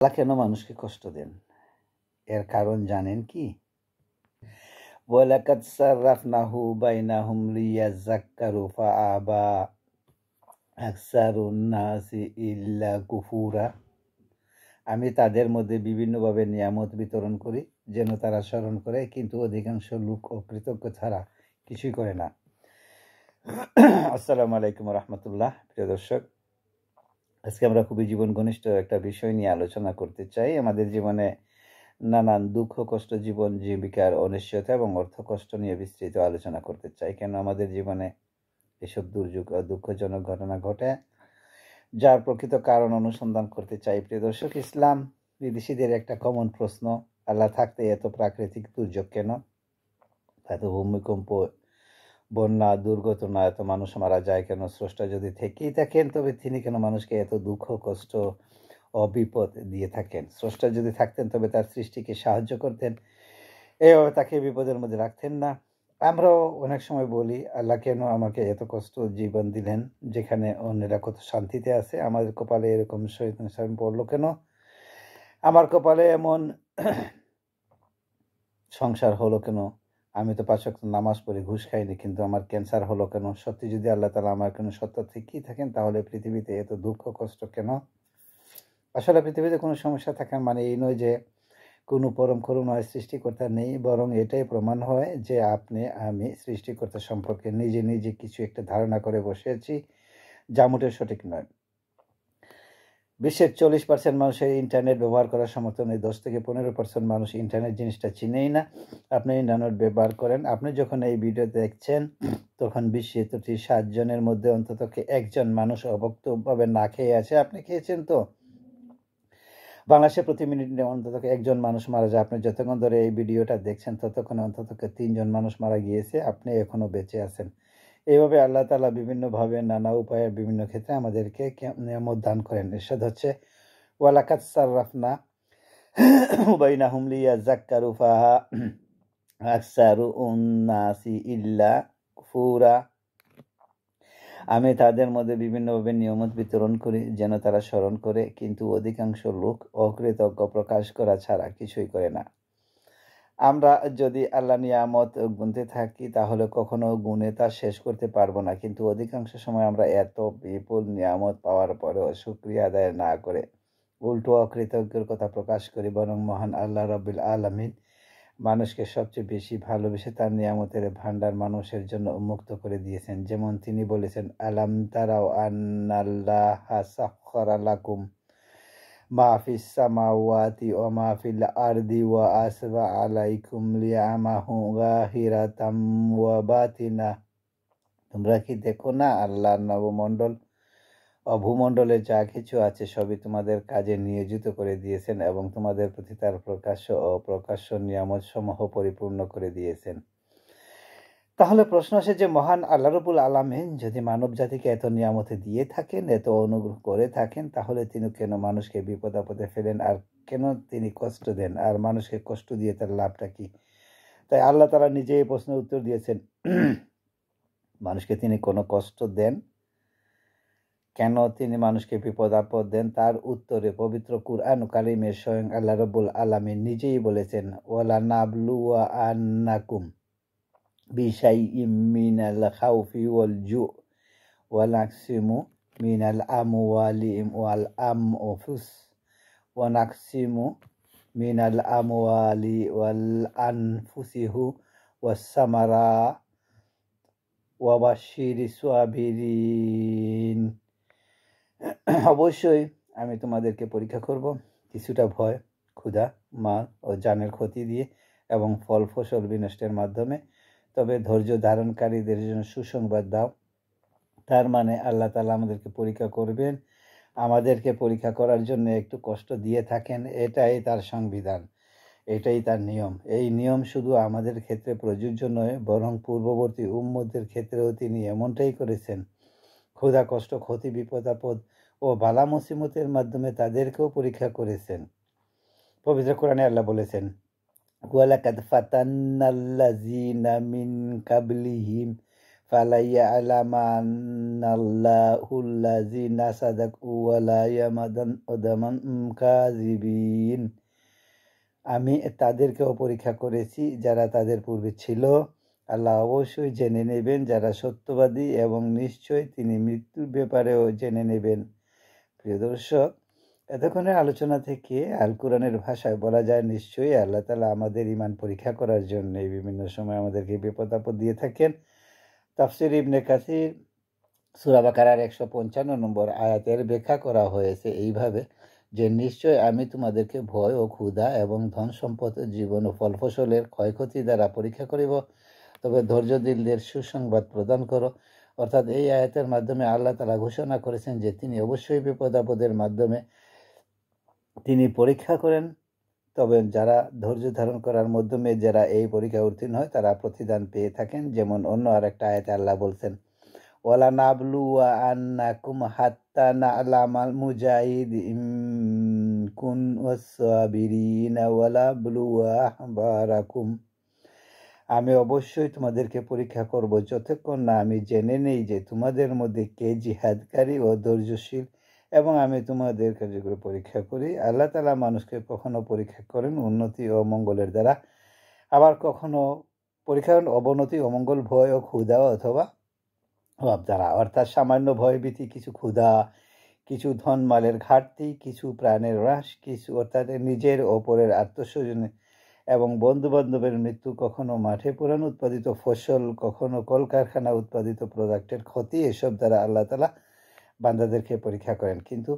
আল্লাহ কেন মানুষকে কষ্ট দেন? এর কারণ জানেন কি? ওয়ালাকাদ সাররাফনাহু বাইনাহুম লিয়াযাক্কারু ফাআবা আকসারুন নাসি ইল্লা কুফুরা। আমি তাদের মধ্যে বিভিন্নভাবে নিয়ামত বিতরণ করি যেন তারা স্মরণ করে, কিন্তু অধিকাংশ লোক অকৃতজ্ঞ ছাড়া কিছুই করে না। আসসালামু আলাইকুম রহমতুল্লাহ। প্রিয় দর্শক, আজকে আমরা খুবই জীবন ঘনিষ্ঠ একটা বিষয় নিয়ে আলোচনা করতে চাই। আমাদের জীবনে নানান দুঃখ কষ্ট, জীবন জীবিকার অনিশ্চয়তা এবং অর্থ কষ্ট নিয়ে বিস্তৃত আলোচনা করতে চাই। কেন আমাদের জীবনে এসব দুর্যোগ ও দুঃখজনক ঘটনা ঘটে, যার প্রকৃত কারণ অনুসন্ধান করতে চাই। প্রিয় দর্শক, ইসলাম বিদেশিদের একটা কমন প্রশ্ন, আল্লাহ থাকতে এত প্রাকৃতিক দুর্যোগ কেন? এত ভূমিকম্প, বন্যা, দুর্ঘটনা, এত মানুষ মারা যায় কেন? স্রষ্টা যদি থেকেই থাকেন তবে তিনি কেন মানুষকে এত দুঃখ কষ্ট ও বিপদ দিয়ে থাকেন? স্রষ্টা যদি থাকতেন তবে তার সৃষ্টিকে সাহায্য করতেন, এভাবে তাকে বিপদের মধ্যে রাখতেন না। আমরাও অনেক সময় বলি, আল্লাহ কেন আমাকে এত কষ্ট জীবন দিলেন যেখানে অন্যেরা কত শান্তিতে আছে? আমাদের কপালে এরকম শয়তান শাসন পড়লো কেন? আমার কপালে এমন সংসার হলো কেন? আমি তো 5 ওয়াক্ত নামাজ পড়ি, ঘুষ খাইনি, কিন্তু আমার ক্যান্সার হলো কেন? সত্যি যদি আল্লাহ তাআলা আমার কোনো সত্য থেকেই থাকেন তাহলে পৃথিবীতে এত দুঃখ কষ্ট কেন? আসলে পৃথিবীতে কোনো সমস্যা থাকার মানে এই নয় যে কোনো পরম করুণাময় সৃষ্টিকর্তা নেই, বরং এটাই প্রমাণ হয় যে আপনি আমি সৃষ্টিকর্তা সম্পর্কে নিজে নিজে কিছু একটা ধারণা করে বসে আছি, যা মোটেও সঠিক নয়। বিশ্বের 40% মানুষের ইন্টারনেট ব্যবহার করার সমর্থন নেই। 10 থেকে 15% মানুষ ইন্টারনেট জিনিসটা চিনেই না। আপনি ইন্টারনেট ব্যবহার করেন। আপনি যখন এই ভিডিও দেখছেন তখন বিশ্বের 7 জনের মধ্যে অন্তত একজন মানুষ অভুক্তভাবে না খেয়ে আছে। আপনি খেয়েছেন তো? বাংলাদেশে প্রতি মিনিটে অন্তত একজন মানুষ মারা যায়। আপনি যতক্ষণ ধরে এই ভিডিওটা দেখছেন ততক্ষণে অন্তত 3 জন মানুষ মারা গিয়েছে, আপনি এখনো বেঁচে আছেন। এইভাবে আল্লাহ তাআলা বিভিন্নভাবে নানা উপায়ে বিভিন্ন ক্ষেত্রে আমাদেরকে নিয়ামত দান করেন। এরশাদ হচ্ছে, ওয়ালাকাদ সাররাফনা বাইনাহুম লিয়াযাক্কারু ফাহা আকসারুন নাসি ইল্লা কুফুরা। আমি তাদের মধ্যে বিভিন্নভাবে নিয়ামত বিতরণ করি যেন তারা স্মরণ করে, কিন্তু অধিকাংশ লোক অকৃতজ্ঞ প্রকাশ করা ছাড়া কিছুই করে না। আমরা যদি আল্লাহ নিয়ামত গুনতে থাকি তাহলে কখনো গুনে তা শেষ করতে পারবো না, কিন্তু অধিকাংশ সময় আমরা এত বিপুল নিয়ামত পাওয়ার পরেও শুকরিয়া আদায় না করে উল্টো অকৃতজ্ঞের কথা প্রকাশ করি। বরং মহান আল্লাহ রাব্বুল আলামিন মানুষকে সবচেয়ে বেশি ভালোবেসে তার নিয়ামতের ভান্ডার মানুষের জন্য উন্মুক্ত করে দিয়েছেন। যেমন তিনি বলেছেন, আলাম তারাও আন্নাল্লাহা সাখখারা লাকুম মা ফিস সামাওয়াতি ওয়া মা ফিল আরদি ওয়া আসবা আলাইকুম লিয়ামাহু গাহিরাতাম ওয়া বাতিনা। তোমরা কি দেখো না, আল্লাহ নবমণ্ডল ও ভূমণ্ডলে যা কিছু আছে সবই তোমাদের কাজে নিয়োজিত করে দিয়েছেন এবং তোমাদের প্রতি তার প্রকাশ্য ও প্রকাশ্য নিয়ামত সমূহ পরিপূর্ণ করে দিয়েছেন। তাহলে প্রশ্ন আসে যে মহান আল্লাহ রাব্বুল আলামিন যদি মানব জাতিকে এত নিয়ামতে দিয়ে থাকেন, এত অনুগ্রহ করে থাকেন, তাহলে তিনি কেন মানুষকে বিপদ আপদে ফেলেন, আর কেন তিনি কষ্ট দেন, আর মানুষকে কষ্ট দিয়ে তার লাভটা কি? তাই আল্লাহ তাআলা নিজে এই প্রশ্নের উত্তর দিয়েছেন। মানুষকে তিনি কোনো কষ্ট দেন কেন, তিনি মানুষকে বিপদ আপদ দেন, তার উত্তরে পবিত্র কুরআন কারীমে স্বয়ং আল্লাহ রাব্বুল আলামিন নিজেই বলেছেন, ওয়ালা নাবলুওয়া আন্নাকুম বিশাইইম মিনাল খাউফি ওয়াল জু ওয়া নাকসিমু মিনাল আমওয়ালি ওয়াল আনফুস ওয়া নাকসিমু মিনাল আমওয়ালি ওয়াল আনফুসিহু ওয়াস সামারা ওয়া বাশশিরিস সাবিরিন। অবশ্যই আমি তোমাদেরকে পরীক্ষা করব, কিছুটা ভয়, ক্ষুধা, মাল ও জানের ক্ষতি দিয়ে এবং ফল ফসল বিনষ্টের মাধ্যমে। তবে ধৈর্য ধারণকারীদের জন্য সুসংবাদ দাও। তার মানে আল্লাহ তাআলা আমাদেরকে পরীক্ষা করবেন, আমাদেরকে পরীক্ষা করার জন্য একটু কষ্ট দিয়ে থাকেন। এটাই তার সংবিধান, এটাই তার নিয়ম। এই নিয়ম শুধু আমাদের ক্ষেত্রে প্রযোজ্য নয়, বরং পূর্ববর্তী উম্মতের ক্ষেত্রেও তিনি এমনটাই করেছেন। ক্ষুধা, কষ্ট, ক্ষতি, বিপদ আপদ ও বালা মুসিবতের মাধ্যমে তাদেরকেও পরীক্ষা করেছেন। পবিত্র কোরআনে আল্লাহ বলেছেন, ওয়ালাকাদ ফাতান্নাল্লাযীনা মিন কাবলিহিম ফালাইয়ালামান্নাল্লাহুল্লাযিনা সাদাকু ওয়া লা ইয়ামাদান কাযিবিন। আমি তাদেরকেও পরীক্ষা করেছি যারা তাদের পূর্বে ছিল। আল্লাহ অবশ্যই জেনে নেবেন যারা সত্যবাদী, এবং নিশ্চয়ই তিনি মৃত্যুর ব্যাপারেও জেনে নেবেন। প্রিয় দর্শক, এতক্ষণের আলোচনা থেকে আল কোরআনের ভাষায় বলা যায় নিশ্চয়ই আল্লাহ তাআলা আমাদের ঈমান পরীক্ষা করার জন্য বিভিন্ন সময় আমাদেরকে বিপদ আপদ দিয়ে থাকেন। তাফসীর ইবনে কাসির সূরা বাকারার 155 নম্বর আয়াতের ব্যাখ্যা করা হয়েছে এইভাবে যে নিশ্চয় আমি তোমাদেরকে ভয় ও ক্ষুধা এবং ধন সম্পদ, জীবন ও ফল ফসলের ক্ষয়ক্ষতি দ্বারা পরীক্ষা করিব, তবে ধৈর্যশীলদের সুসংবাদ প্রদান করো। অর্থাৎ এই আয়াতের মাধ্যমে আল্লাহ তাআলা ঘোষণা করেছেন যে তিনি অবশ্যই বিপদ আপদের মাধ্যমে তিনি পরীক্ষা করেন, তবে যারা ধৈর্য ধারণ করার মাধ্যমে যারা এই পরীক্ষা উত্তীর্ণ হয় তারা প্রতিদান পেয়ে থাকেন। যেমন অন্য আরেকটা আয়াতে আল্লাহ বলছেন, ওয়ালা নাবলুয়া আন্নাকুম হাত্তা না'লামাল মুজাহিদিন ওয়াস-সাবিরিনা ওয়ালা বলুয়া আখবারাকুম। আমি অবশ্যই তোমাদেরকে পরীক্ষা করব যতক্ষণ না আমি জেনে নেই যে তোমাদের মধ্যে কে জিহাদকারী ও ধৈর্যশীল, এবং আমি তোমাদের কার্যকরী পরীক্ষা করি। আল্লাহ তাআলা মানুষকে কখনো পরীক্ষা করেন উন্নতি ও মঙ্গলের দ্বারা, আবার কখনো পরীক্ষা করেন অবনতি, অমঙ্গল, ভয় ও ক্ষুধা অথবা অভাব দ্বারা। অর্থাৎ সামান্য ভয়ভীতি, কিছু ক্ষুধা, কিছু ধন মালের ঘাটতি, কিছু প্রাণের হ্রাস, কিছু অর্থাৎ নিজের ওপরের আত্মস্বজনে এবং বন্ধুবান্ধবের মৃত্যু, কখনো মাঠে পুরানো উৎপাদিত ফসল, কখনো কলকারখানা উৎপাদিত প্রোডাক্টের ক্ষতি, এসব দ্বারা আল্লাহ তাআলা বান্দাদেরকে পরীক্ষা করেন। কিন্তু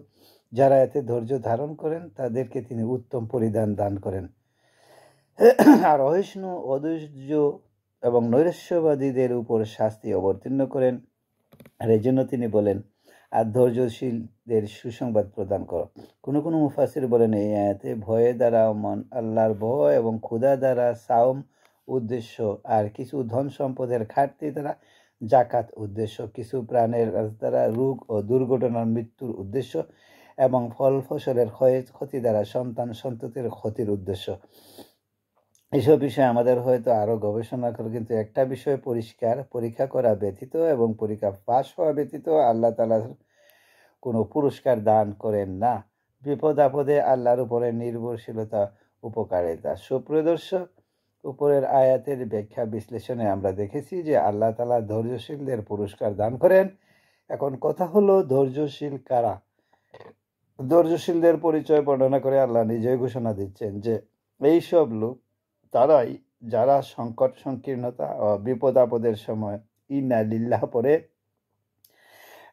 যারা এতে ধৈর্য ধারণ করেন তাদেরকে তিনি উত্তম পরিধান দান করেন। আর অহিষ্ণু, অধৈর্য এবং নৈরাশ্যবাদীদের উপর শাস্তি অবতীর্ণ করেন। আর এই জন্য তিনি বলেন, আর ধৈর্যশীলদের সুসংবাদ প্রদান করো। কোনো কোনো মুফাসির বলেন এই আয়াতে ভয়ে দ্বারা আল্লাহর ভয় এবং ক্ষুধা দ্বারা সাওম উদ্দেশ্য, আর কিছু ধন সম্পদের ঘাটতি দ্বারা জাকাত উদ্দেশ্য, কিছু প্রাণের দ্বারা রোগ ও দুর্ঘটনার মৃত্যুর উদ্দেশ্য, এবং ফল ফসলের ক্ষতি দ্বারা সন্তান সন্ততির ক্ষতির উদ্দেশ্য। এসব বিষয়ে আমাদের হয়তো আরও গবেষণা করে, কিন্তু একটা বিষয় পরিষ্কার, পরীক্ষা করা ব্যতীত এবং পরীক্ষা পাশ হওয়া ব্যতীত আল্লাহ তাআলা কোনো পুরস্কার দান করেন না। বিপদ আপদে আল্লাহর উপরে নির্ভরশীলতা উপকারিতা। সুপ্রিয় দর্শক, উপরের আয়াতের ব্যাখ্যা বিশ্লেষণে আমরা দেখেছি যে আল্লাহ তাআলা ধৈর্যশীলদের পুরস্কার দান করেন। এখন কথা হলো ধৈর্যশীল কারা? ধৈর্যশীলদের পরিচয় বর্ণনা করে আল্লাহ নিজেই ঘোষণা দিচ্ছেন যে এইসব লোক তারাই যারা সংকট সংকীর্ণতা ও বিপদ আপদের সময় ইন্না লিল্লাহ পড়ে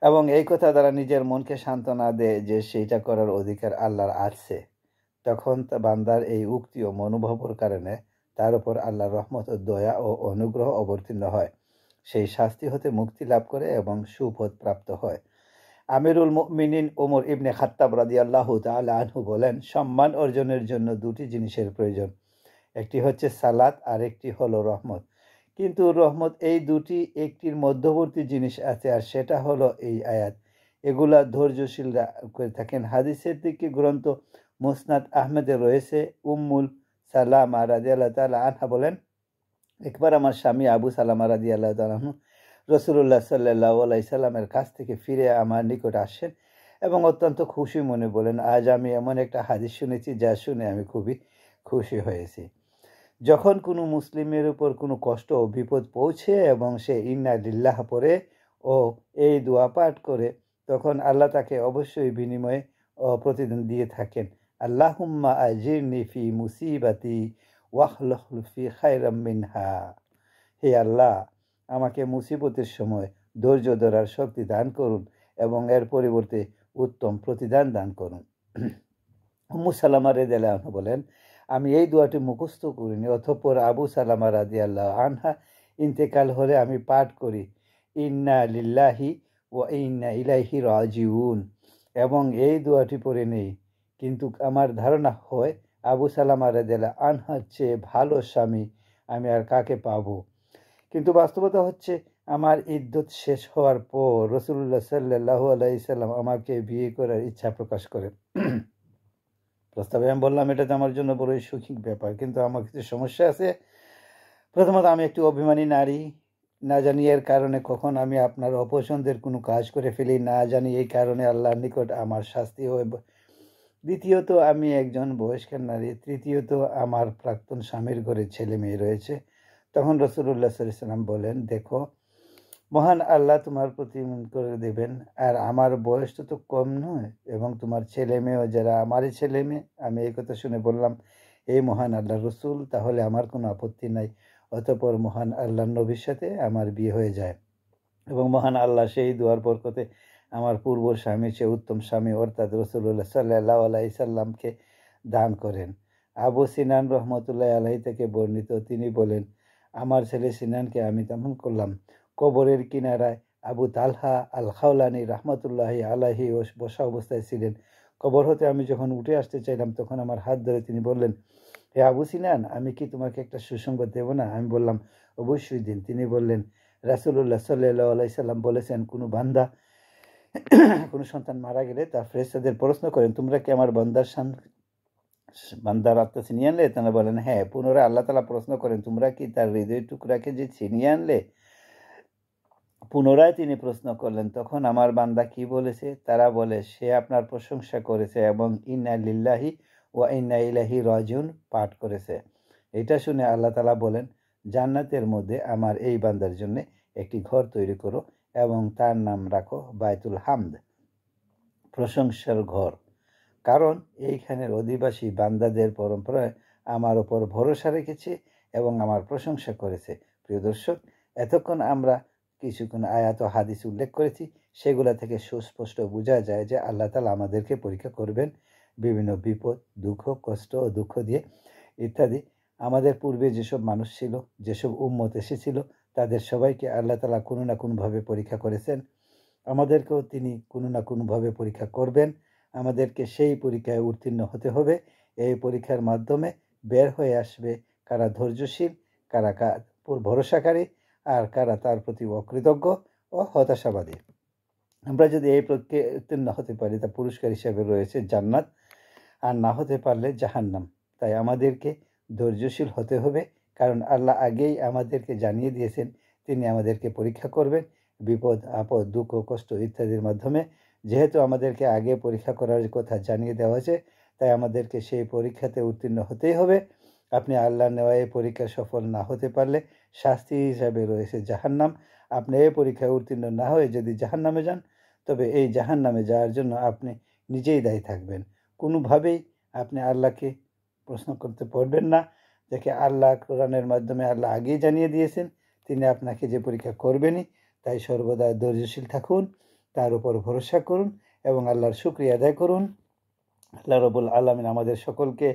এবং এই কথা দ্বারা নিজের মনকে সান্ত্বনা দেয় যে সেইটা করার অধিকার আল্লাহর আছে। তখন বান্দার এই উক্তি ও মনোভাবের কারণে তার উপর আল্লাহর রহমত ও দয়া ও অনুগ্রহ অবতীর্ণ হয়, সেই শাস্তি হতে মুক্তি লাভ করে এবং সুপথ প্রাপ্ত হয়। আমিরুল মুমিনিন ওমর ইবনে খাত্তাব রাদিয়াল্লাহু তাআলা আনহু বলেন, সম্মান অর্জনের জন্য দুটি জিনিসের প্রয়োজন, একটি হচ্ছে সালাত আর একটি হলো রহমত। কিন্তু রহমত এই দুটি একটির মধ্যবর্তী জিনিস আছে, আর সেটা হলো এই আয়াত। এগুলা ধৈর্যশীলরা করে থাকেন। হাদিসের দিকে গ্রন্থ মুসনাদ আহমেদে রয়েছে, উম্মুল সালামা রাদিয়াল্লাহু তাআলা আনহা বলেন, একবার আমার স্বামী আবু সালামা রাদিয়াল্লাহু তাআলা আনহু রাসূলুল্লাহ সাল্লাল্লাহু আলাইহি সাল্লামের কাছ থেকে ফিরে আমার নিকট আসেন এবং অত্যন্ত খুশি মনে বলেন, আজ আমি এমন একটা হাদিস শুনেছি যা শুনে আমি খুবই খুশি হয়েছি। যখন কোনো মুসলিমের উপর কোনো কষ্ট ও বিপদ পৌঁছে এবং সে ইন্না লিল্লাহ পড়ে ও এই দোয়া পাঠ করে, তখন আল্লাহ তাকে অবশ্যই বিনিময়ে প্রতিদান দিয়ে থাকেন। আল্লাহুম্মা আজিরনি ফি মুসিবাতি ওয়াখলুফ ফি খায়রাম মিনহা। হে আল্লাহ, আমাকে মুসিবতের সময় ধৈর্য ধরার শক্তি দান করুন এবং এর পরিবর্তে উত্তম প্রতিদান দান করুন। উম্মু সালামা রাদিয়াল্লাহু আনহা বলেন, আমি এই দোয়াটি মুখস্থ করিনি, অতঃপর আবু সালামা রাদিয়াল্লাহু আনহা ইন্তেকাল হলে আমি পাঠ করি, ইন্না লিল্লাহি ওয়া ইন্না ইলাইহি রাজিউন, এবং এই দোয়াটি পড়ে নেই। কিন্তু আমার ধারণা হয় আবু সালামা রাদিয়াল্লাহু আনহার চেয়ে ভালো স্বামী আমি আর কাকে পাবো। কিন্তু বাস্তবতা হচ্ছে আমার ইদ্যত শেষ হওয়ার পর রাসূলুল্লাহ সাল্লাল্লাহু আলাইহি সাল্লাম আমাকে বিয়ে করার ইচ্ছা প্রকাশ করেন। প্রস্তাবে আমি বললাম, এটা তো আমার জন্য বড়ই সুখী ব্যাপার, কিন্তু আমার কিছু সমস্যা আছে। প্রথমত, আমি একটি অভিমানী নারী, না জানি এর কারণে কখন আমি আপনার অপছন্দের কোনো কাজ করে ফেলি, না জানি এই কারণে আল্লাহর নিকট আমার শাস্তি হয়। দ্বিতীয়ত আমি একজন বয়স্ক নারী, তৃতীয়ত আমার প্রাক্তন স্বামীর ঘরে ছেলে মেয়ে রয়েছে। তখন রাসূলুল্লাহ সাল্লাল্লাহু আলাইহি ওয়াসাল্লাম বলেন, দেখো মহান আল্লাহ তোমার প্রতি করে দেবেন, আর আমার বয়স তো কম নয় এবং তোমার ছেলে মেয়েও যারা আমারই ছেলে মেয়ে। আমি এই কথা শুনে বললাম, এই মহান আল্লাহ রসুল, তাহলে আমার কোনো আপত্তি নাই। অতঃপর মহান আল্লাহর নবীর সাথে আমার বিয়ে হয়ে যায় এবং মহান আল্লাহ সেই দুয়ার বরকতে আমার পূর্ব স্বামীর চেয়ে উত্তম স্বামী অর্থাৎ রাসূলুল্লাহ সাল্লাল্লাহু আলাইহি সাল্লামকে দান করেন। আবু সিনান রহমতুল্লাহ আলাইহি থেকে বর্ণিত, তিনি বলেন, আমার ছেলে সিনানকে আমি তেমন করলাম, কবরের কিনারায় আবু তালহা আল খাওলানি রহমতুল্লাহি আলাইহি বসা অবস্থায় ছিলেন। কবর হতে আমি যখন উঠে আসতে চাইলাম তখন আমার হাত ধরে তিনি বললেন, হে আবু সিনান, আমি কি তোমাকে একটা সুসংবাদ দেব না? আমি বললাম, অবশ্যই দিন। তিনি বললেন, রাসূলুল্লাহ সাল্লাল্লাহু আলাইহি সাল্লাম বলেছেন, কোনো বান্দা কোনো সন্তান মারা গেলে তার ফেরেশতাদের প্রশ্ন করেন, তোমরা কি আমার বান্দার আত্মা ছিনিয়ে আনলে? তারা বলেন, হ্যাঁ। পুনরায় আল্লাহ তাআলা প্রশ্ন করেন, তোমরা কি তার হৃদয় টুকরাকে যে ছিনিয়ে আনলে? পুনরায় তিনি প্রশ্ন করলেন, তখন আমার বান্দা কি বলেছে? তারা বলে, সে আপনার প্রশংসা করেছে এবং ইন্না লিল্লাহি ওয়া ইন্না ইলাইহি রাজিউন পাঠ করেছে। এটা শুনে আল্লাহ তাআলা বলেন, জান্নাতের মধ্যে আমার এই বান্দার জন্য একটি ঘর তৈরি করো এবং তার নাম রাখো বাইতুল হামদ, প্রশংসার ঘর। কারণ এইখানের অধিবাসী বান্দাদের পরম্পরায় আমার ওপর ভরসা রেখেছে এবং আমার প্রশংসা করেছে। প্রিয় দর্শক, এতক্ষণ আমরা কিছুক্ষণ আয়াত ও হাদিস উল্লেখ করেছি, সেগুলা থেকে সুস্পষ্ট বোঝা যায় যে আল্লাহ তাআলা আমাদেরকে পরীক্ষা করবেন বিভিন্ন বিপদ, দুঃখ, কষ্ট ও দুঃখ দিয়ে ইত্যাদি। আমাদের পূর্বে যেসব মানুষ ছিল, যেসব উম্মত এসেছিল, তাদের সবাইকে আল্লাহ তাআলা কোনো না কোনোভাবে পরীক্ষা করেছেন। আমাদেরকেও তিনি কোনো না কোনোভাবে পরীক্ষা করবেন। আমাদেরকে সেই পরীক্ষায় উত্তীর্ণ হতে হবে। এই পরীক্ষার মাধ্যমে বের হয়ে আসবে কারা ধৈর্যশীল, কারা ভরসাকারী, আর কারা তার প্রতি অকৃতজ্ঞ ও হতাশাবাদী। আমরা যদি এই পরীক্ষায় উত্তীর্ণ হতে পারি, তা পুরস্কার হিসেবে রয়েছে জান্নাত, আর না হতে পারলে জাহান্নাম। তাই আমাদেরকে ধৈর্যশীল হতে হবে, কারণ আল্লাহ আগেই আমাদেরকে জানিয়ে দিয়েছেন তিনি আমাদেরকে পরীক্ষা করবেন বিপদ, আপদ, দুঃখ, কষ্ট ইত্যাদির মাধ্যমে। যেহেতু আমাদেরকে আগে পরীক্ষা করার কথা জানিয়ে দেওয়া হয়েছে, তাই আমাদেরকে সেই পরীক্ষাতে উত্তীর্ণ হতেই হবে। আপনি আল্লাহর নেওয়া এই পরীক্ষায় সফল না হতে পারলে শাস্তি হিসাবে রয়েছে জাহান্নাম। আপনি এই পরীক্ষায় উত্তীর্ণ না হয়ে যদি জাহান্নামে যান, তবে এই জাহান্নামে যাওয়ার জন্য আপনি নিজেই দায়ী থাকবেন। কোনোভাবেই আপনি আল্লাহকে প্রশ্ন করতে পারবেন না। দেখে আল্লাহ কোরআনের মাধ্যমে আল্লাহ আগেই জানিয়ে দিয়েছেন তিনি আপনাকে যে পরীক্ষা করবেনই। তাই সর্বদা ধৈর্যশীল থাকুন, তার উপর ভরসা করুন এবং আল্লাহর শুকরিয়া আদায় করুন। আল্লাহ রাব্বুল আলামিন আমাদের সকলকে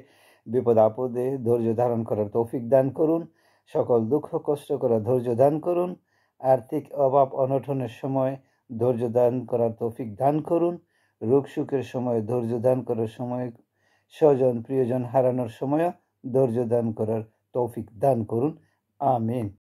বিপদ আপদে ধৈর্য ধারণ করার তৌফিক দান করুন, সকল দুঃখ কষ্ট করার ধৈর্য দান করুন, আর্থিক অভাব অনটনের সময় ধৈর্য দান করার তৌফিক দান করুন, রোগ সুখের সময় ধৈর্য দান করার সময়, স্বজন প্রিয়জন হারানোর সময়ও ধৈর্য দান করার তৌফিক দান করুন। আমিন।